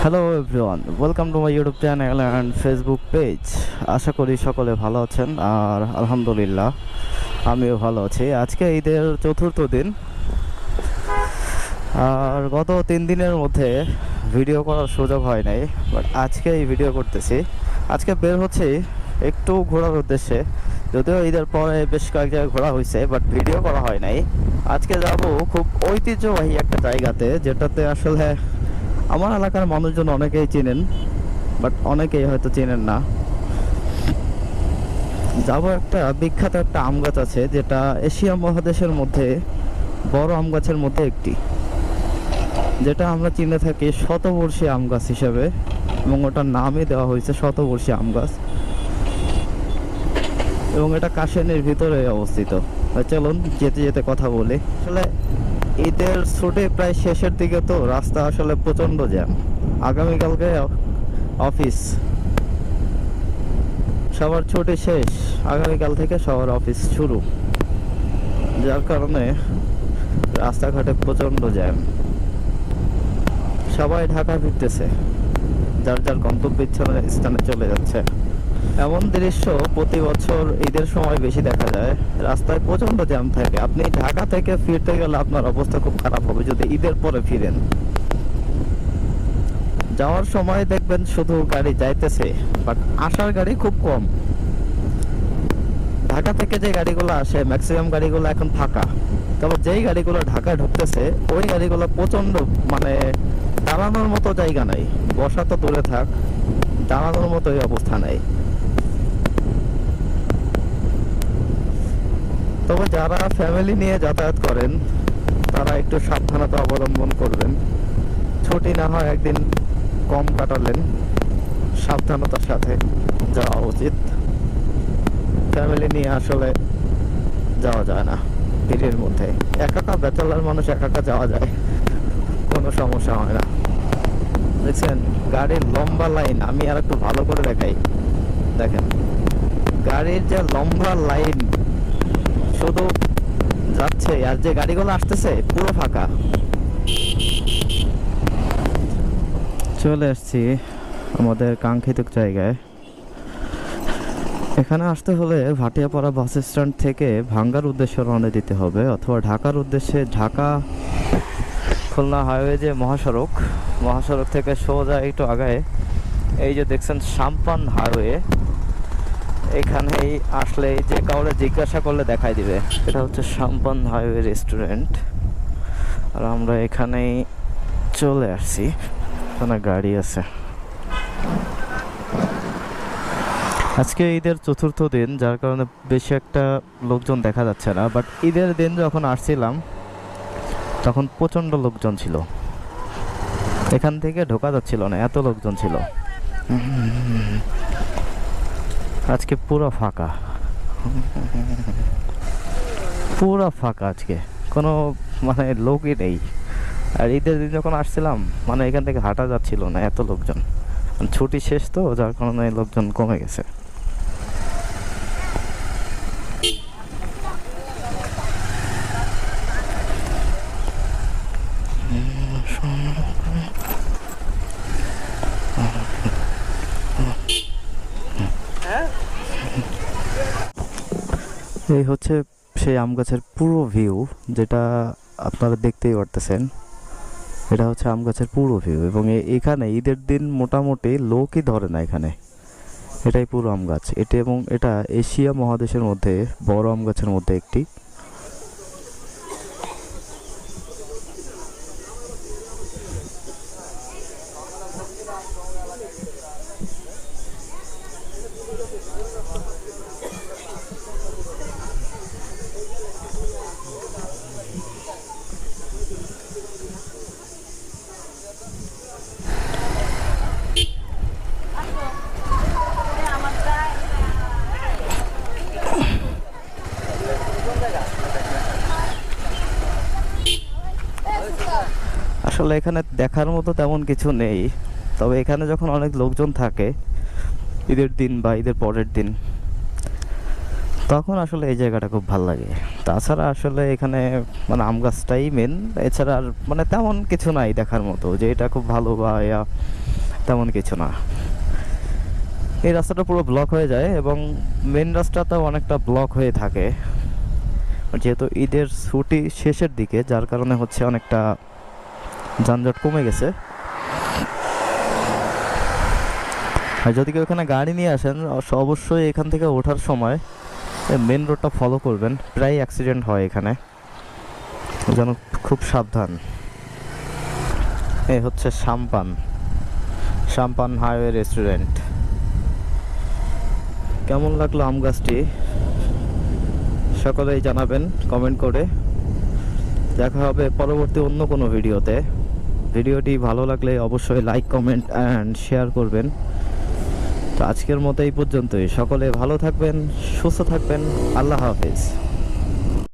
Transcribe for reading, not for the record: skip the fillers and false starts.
Hello everyone, welcome to my YouTube channel and Facebook page. আশা করি সকলে ভালো আছেন, আর আলহামদুলিল্লাহ আমিও ভালো আছি। আজকে ঈদের চতুর্থ দিন, আর গত 3 দিনের মধ্যে ভিডিও করার সুযোগ হয় নাই, বাট আজকে এই ভিডিও করতেছি। আজকে বের হচ্ছি একটু ঘোরার উদ্দেশ্যে, যদিও ঈদের পরে বেশ কয়েক জায়গায় ঘোরা হয়েছে, বাট ভিডিও করা হয় নাই। আজকে যাব খুব ঐতিহ্যবাহী একটা জায়গাতে, যেটাতে আসলে আমার এলাকার মানুষজন অনেকেই চেনেন, বাট অনেকেই হয়তো চেনেন না। যাবো একটা বিখ্যাত একটা আম গাছ আছে, যেটা এশিয়া মহাদেশের মধ্যে বড় আম গাছের মধ্যে একটি, যেটা আমরা চিনে থাকি শতবর্ষী আম গাছ হিসেবে, এবং ওটার নামই দেওয়া হয়েছে শতবর্ষী আম গাছ, এবং এটা কাশিয়ানীর ভিতরে অবস্থিত। চলুন যেতে যেতে কথা বলি। আসলে ঈদের ছুটি প্রায় শেষের দিকে, তো রাস্তা আসলে প্রচণ্ড জ্যাম। আগামীকালকে অফিস, সবার ছুটি শেষ, আগামীকাল থেকে সবার অফিস শুরু, যার কারণে রাস্তাঘাটে প্রচণ্ড জ্যাম। সবাই ঢাকা ফিরতেছে, যার যার গন্তব্য স্থানে চলে যাচ্ছে। এমন দৃশ্য প্রতি বছর ঈদের সময় বেশি দেখা যায়, রাস্তায় প্রচণ্ড জ্যাম থাকে। আপনি ঢাকা থেকে ফিরতে গেলে আপনার অবস্থা খুব খারাপ হবে যদি ঈদের পরে ফিরেন। যাওয়ার সময় দেখবেন শুধু গাড়ি যাইতেছে, বাট আসার গাড়ি খুব কম। ঢাকা থেকে যে গাড়িগুলো আসে, ম্যাক্সিমাম গাড়িগুলো এখন ফাঁকা। তবে যেই গাড়িগুলো ঢাকায় ঢুকতেছে, ওই গাড়িগুলো প্রচণ্ড, মানে দাঁড়ানোর মতো জায়গা নাই। বসা তো দূরে থাক, দাঁড়ানোর মতো এই অবস্থা নাই। তবে যারা ফ্যামিলি নিয়ে যাতায়াত করেন, তারা একটু সাবধানতা অবলম্বন করবেন। ছুটি না হয় একদিন কম কাটালেন, সাবধানতার সাথে যাওয়া উচিত। ফ্যামিলি নিয়ে আসলে যাওয়া যায় না ভিড়ের মধ্যে। একা একা ব্যাচেলার মানুষ একা একা যাওয়া যায়, কোনো সমস্যা হয় না। দেখছেন গাড়ির লম্বা লাইন, আমি আর একটু ভালো করে দেখাই। দেখেন গাড়ির যে লম্বা লাইন, শুধু যাচ্ছে, আর যে গাড়িগুলো আসতেছে পুরো ফাঁকা। চলে আসছি আমাদের কাঙ্ক্ষিত জায়গায়। এখানে আসতে হলে ভাটিয়াপাড়া বাস স্ট্যান্ড থেকে ভাঙ্গার উদ্দেশ্যে রওনা দিতে হবে, অথবা ঢাকার উদ্দেশ্যে ঢাকা খুলনা হাইওয়ে যে মহাসড়ক থেকে সোজা একটু আগায় এই যে দেখছেন সাম্পান হাইওয়ে, এখানেই আসলে যে কাউরে জিজ্ঞাসা করলে দেখাই দিবে এটা হচ্ছে সাম্পান হাইওয়ে রেস্টুরেন্ট। আর আমরা এখানেই চলে আসছি, এখানে গাড়ি আছে। আজকে ঈদের চতুর্থ দিন, যার কারণে বেশি একটা লোকজন দেখা যাচ্ছে না, বাট ঈদের দিন যখন আসছিলাম তখন প্রচণ্ড লোকজন ছিল। এখান থেকে ঢোকা যাচ্ছিল না, এত লোকজন ছিল। আজকে পুরো ফাঁকা, পুরো ফাঁকা আজকে, কোনো মানে লোকই নেই। আর ঈদের দিন যখন আসছিলাম, মানে এখান থেকে হাঁটা যাচ্ছিল না, এত লোকজন। ছুটি শেষ তো, যার কারণে লোকজন কমে গেছে। এই হচ্ছে সেই আম গাছের পুরো ভিউ, যেটা আপনারা দেখতেই পারতেছেন। এটা হচ্ছে আম গাছের পুরো ভিউ, এবং এখানে ঈদের দিন মোটামুটি লোকই ধরে না এখানে। এটাই পুরো আম গাছ এটা, এবং এটা এশিয়া মহাদেশের মধ্যে বড় আম গাছের মধ্যে একটি। আসলে এখানে দেখার মতো তেমন কিছু নেই, তবে এখানে যখন অনেক লোকজন থাকে ঈদের দিন বা ঈদের পরের দিন, তখন আসলে এই জায়গাটা খুব ভালো লাগে। তাছাড়া আসলে এখানে মানে আম গাছটাই মেন, এছাড়া আর মানে তেমন কিছু নাই দেখার মতো যে এটা খুব ভালো বা তেমন কিছু না। এই রাস্তাটা পুরো ব্লক হয়ে যায় এবং মেন রাস্তাটাও অনেকটা ব্লক হয়ে থাকে, যেহেতু ঈদের ছুটি শেষের দিকে, যার কারণে হচ্ছে অনেকটা যানজট কমে গেছে। আর যদি কেউ এখানে গাড়ি নিয়ে আসেন, অবশ্যই এখান থেকে ওঠার সময় মেন রোডটা ফলো করবেন। প্রায় অ্যাক্সিডেন্ট হয় এখানে, যেন খুব সাবধান। এই হচ্ছে সাম্পান হাইওয়ে রেস্টুরেন্ট। কেমন লাগলো আম গাছটি সকলেই জানাবেন কমেন্ট করে। দেখা হবে পরবর্তী অন্য কোনো ভিডিওতে। ভিডিওটি ভালো লাগলে অবশ্যই লাইক, কমেন্ট অ্যান্ড শেয়ার করবেন। তো আজকের মতো এই পর্যন্তই। সকলে ভালো থাকবেন, সুস্থ থাকবেন। আল্লাহ হাফেজ।